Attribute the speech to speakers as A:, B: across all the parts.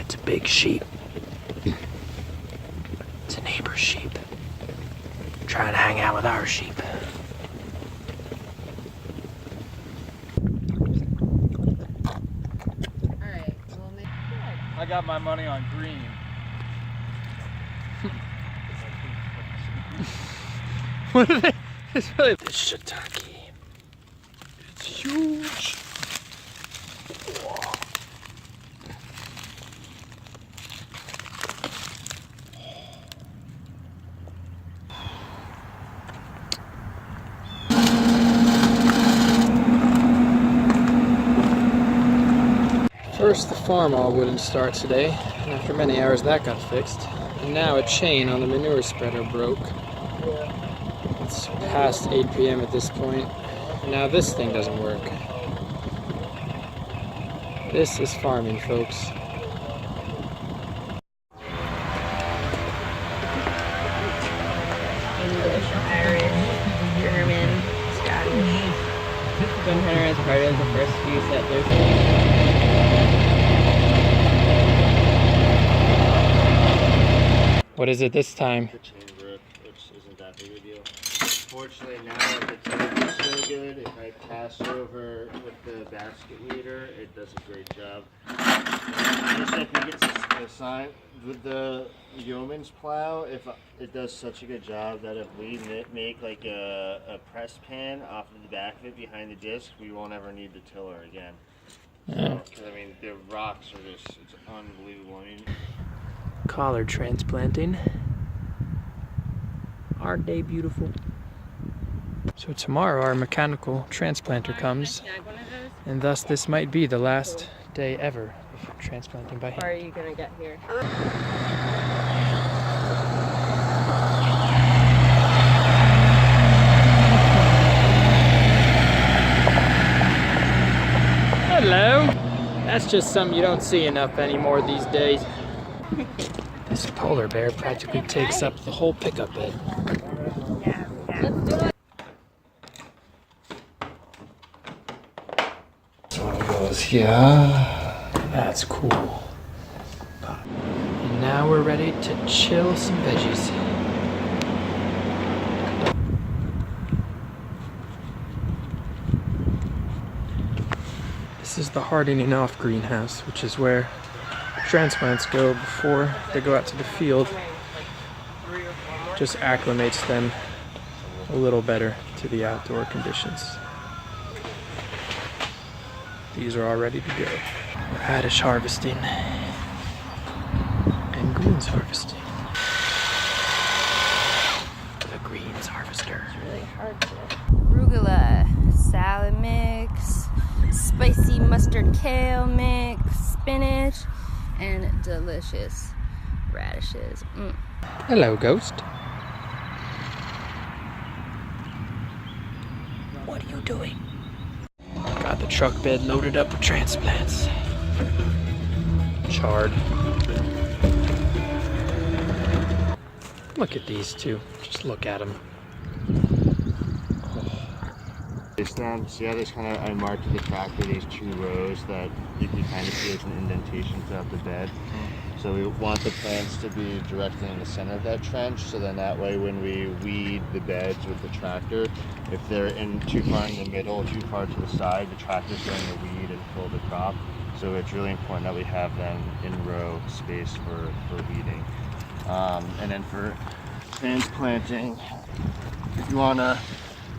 A: It's a big sheep. It's a neighbor's sheep. Trying to hang out with our sheep.
B: Alright, well,
C: I got my money on green.
A: What are they? It's really this shiitake. It's huge. Whoa. First, the farm all wouldn't start today, and after many hours that got fixed. And now a chain on the manure spreader broke. It's past 8 p.m. at this point, and now this thing doesn't work. This is farming, folks.
B: English, Irish, German, Scottish.
D: Been Hunter as part of the first few settlers.
A: What is it this time?
E: The chain broke, which isn't that big a deal. Fortunately now the temps is so good, if I pass over with the basket weeder, it does a great job. Honestly, I think it's a sign with the yeoman's plow, if it does such a good job that if we make like a press pan off of the back of it behind the disc, we won't ever need the tiller again.
A: Yeah.
E: So, I mean, the rocks are just, it's unbelievable. I mean,
A: Collard transplanting. Aren't they beautiful? So tomorrow our mechanical transplanter comes, and thus this might be the last day ever of transplanting by hand.
B: Or are you gonna get here?
A: Hello! That's just something you don't see enough anymore these days. This polar bear practically takes up the whole pickup bed.
E: this one goes here.
A: That's cool. And now we're ready to chill some veggies. This is the hardening off greenhouse, which is where transplants go before they go out to the field. Just acclimates them a little better to the outdoor conditions. These are all ready to go. Radish harvesting and greens harvesting. The greens harvester.
B: It's really hard to. Arugula, salad mix, spicy mustard kale mix, spinach, and delicious radishes.
A: Hello, ghost. What are you doing? Got the truck bed loaded up with transplants. Chard. Look at these two. Just look at them.
E: See how this kind of, I marked the tractor these 2 rows that you can kind of see as an indentation throughout the bed. So we want the plants to be directly in the center of that trench, so then that way when we weed the beds with the tractor, if they're in too far in the middle, too far to the side, the tractor's going to weed and pull the crop. So it's really important that we have them in row space for weeding. And then for transplanting, if you want to,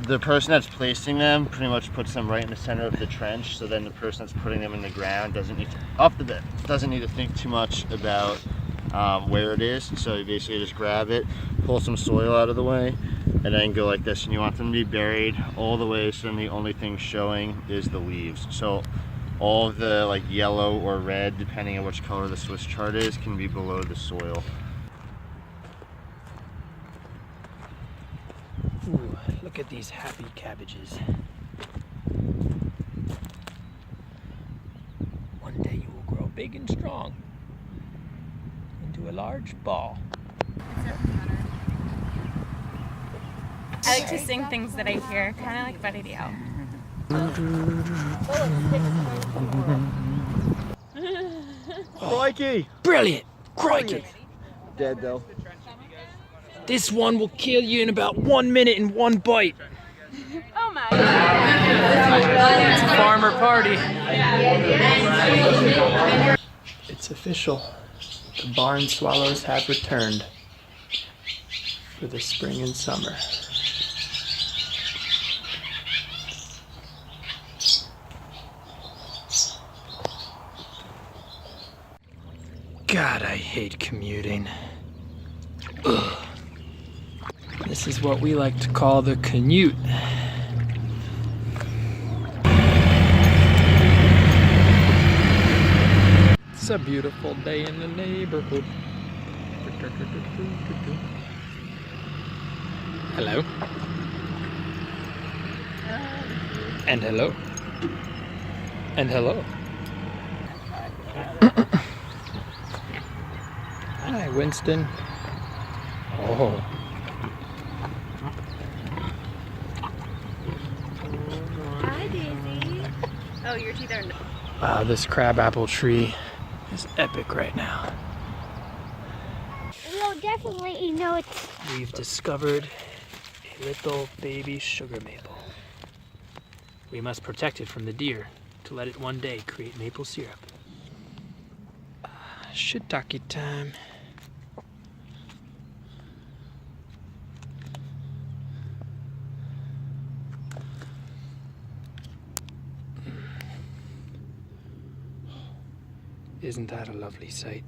E: the person that's placing them pretty much puts them right in the center of the trench, so then the person that's putting them in the ground doesn't need to, off the bed, doesn't need to think too much about where it is. So you basically just grab it, pull some soil out of the way, and then go like this. And you want them to be buried all the way, so then the only thing showing is the leaves. So all of the like yellow or red, depending on which color the Swiss chart is, can be below the soil.
A: Ooh, look at these happy cabbages. One day you will grow big and strong into a large ball.
F: I like to sing things that I hear, kind of like Buddy Dio.
A: Roy
C: Mikey!
A: Brilliant! Crikey!
C: Dead though.
A: This one will kill you in about 1 minute and 1 bite.
F: Oh my.
A: It's a farmer party. It's official. The barn swallows have returned for the spring and summer. God, I hate commuting. Ugh. This is what we like to call the commute. It's a beautiful day in the neighborhood. Hello. And hello. And hello. Hi, Winston. Oh.
F: Hi, Daisy. Oh, your teeth are.
A: Wow, this crabapple tree is epic right now.
G: We'll definitely know it's.
A: We've discovered a little baby sugar maple. We must protect it from the deer to let it one day create maple syrup. Shiitake time. Isn't that a lovely sight?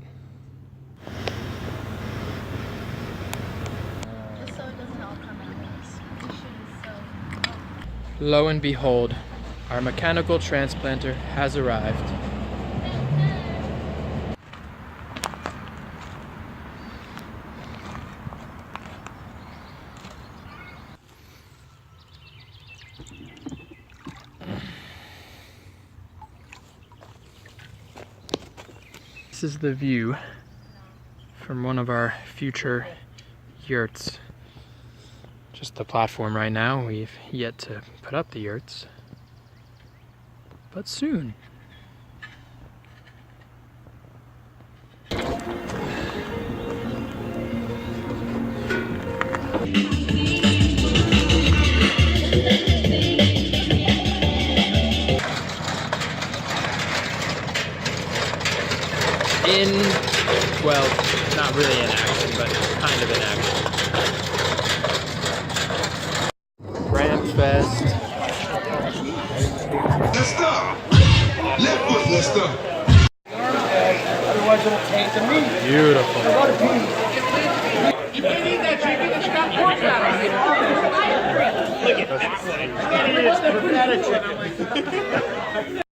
A: Lo and behold, our mechanical transplanter has arrived. This is the view from one of our future yurts. Just the platform right now. We've yet to put up the yurts, but soon. Well, not really in action, but kind of in action. Ramp Fest.
H: Let's stop. Left foot, let's stop.
C: Otherwise it'll taint the meat.
A: Beautiful.
C: Look at that.